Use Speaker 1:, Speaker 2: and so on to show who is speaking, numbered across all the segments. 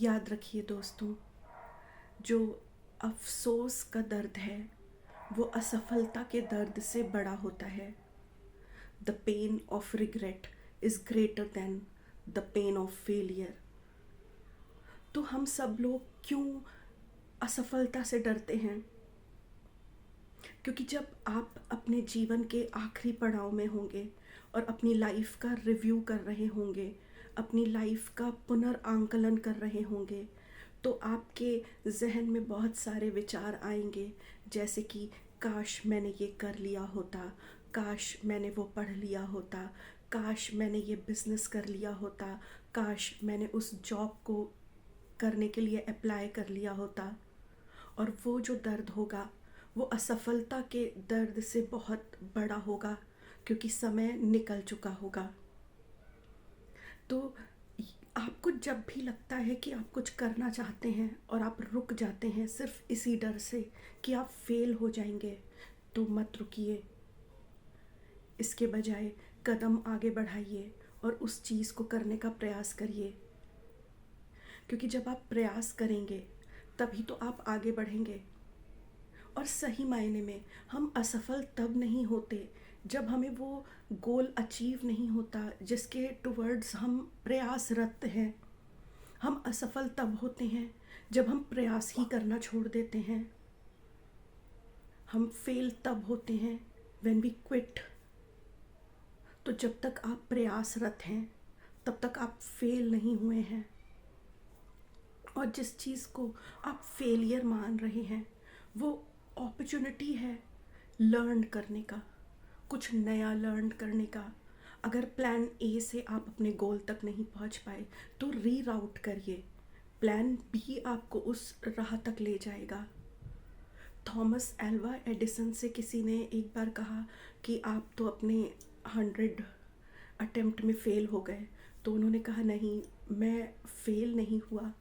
Speaker 1: याद रखिए दोस्तों, जो अफ़सोस का दर्द है वो असफलता के दर्द से बड़ा होता है। The pain of regret is greater than the pain of failure. तो हम सब लोग क्यों असफलता से डरते हैं? क्योंकि जब आप अपने जीवन के आखिरी पड़ाव में होंगे और अपनी लाइफ का रिव्यू कर रहे होंगे, अपनी लाइफ का पुनर्आंकलन कर रहे होंगे, तो आपके जहन में बहुत सारे विचार आएंगे, जैसे कि काश मैंने ये कर लिया होता, काश मैंने वो पढ़ लिया होता, काश मैंने ये बिज़नेस कर लिया होता, काश मैंने उस जॉब को करने के लिए अप्लाई कर लिया होता। और वो जो दर्द होगा वो असफलता के दर्द से बहुत बड़ा होगा, क्योंकि समय निकल चुका होगा। तो आपको जब भी लगता है कि आप कुछ करना चाहते हैं और आप रुक जाते हैं सिर्फ इसी डर से कि आप फेल हो जाएंगे, तो मत रुकिए। इसके बजाय कदम आगे बढ़ाइए और उस चीज़ को करने का प्रयास करिए, क्योंकि जब आप प्रयास करेंगे तभी तो आप आगे बढ़ेंगे। और सही मायने में हम असफल तब नहीं होते जब हमें वो गोल अचीव नहीं होता जिसके टुवर्ड्स हम प्रयासरत हैं। हम असफल तब होते हैं जब हम प्रयास ही करना छोड़ देते हैं। हम फेल तब होते हैं व्हेन वी क्विट। तो जब तक आप प्रयासरत हैं तब तक आप फेल नहीं हुए हैं। और जिस चीज़ को आप फेलियर मान रहे हैं वो अपॉर्चुनिटी है लर्न करने का, कुछ नया लर्न करने का। अगर प्लान ए से आप अपने गोल तक नहीं पहुंच पाए तो रीराउट करिए, प्लान बी आपको उस राह तक ले जाएगा। थॉमस एल्वा एडिसन से किसी ने एक बार कहा कि आप तो अपने 100 अटेम्प्ट में फ़ेल हो गए, तो उन्होंने कहा नहीं, मैं फ़ेल नहीं हुआ,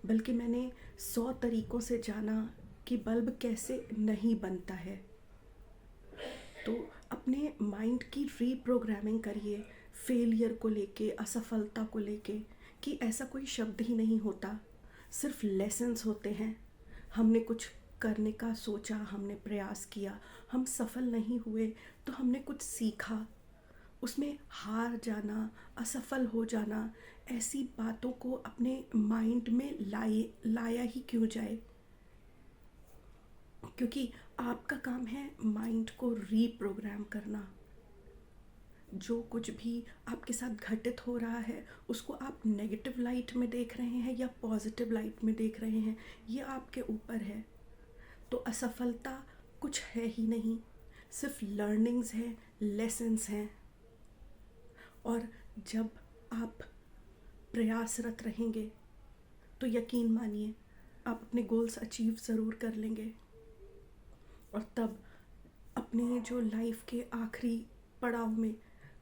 Speaker 1: बल्कि मैंने 100 तरीक़ों से जाना कि बल्ब कैसे नहीं बनता है। तो अपने माइंड की रीप्रोग्रामिंग करिए फेलियर को लेके, असफलता को लेके, कि ऐसा कोई शब्द ही नहीं होता, सिर्फ लेसन्स होते हैं। हमने कुछ करने का सोचा, हमने प्रयास किया, हम सफल नहीं हुए तो हमने कुछ सीखा। उसमें हार जाना, असफल हो जाना, ऐसी बातों को अपने माइंड में लाया ही क्यों जाए? क्योंकि आपका काम है माइंड को रीप्रोग्राम करना। जो कुछ भी आपके साथ घटित हो रहा है उसको आप नेगेटिव लाइट में देख रहे हैं या पॉजिटिव लाइट में देख रहे हैं, ये आपके ऊपर है। तो असफलता कुछ है ही नहीं, सिर्फ लर्निंग्स हैं, लेसन्स हैं। और जब आप प्रयासरत रहेंगे तो यकीन मानिए आप अपने गोल्स अचीव ज़रूर कर लेंगे। और तब अपने जो लाइफ के आखिरी पड़ाव में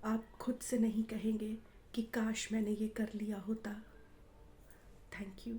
Speaker 1: आप खुद से नहीं कहेंगे कि काश मैंने ये कर लिया होता। Thank you.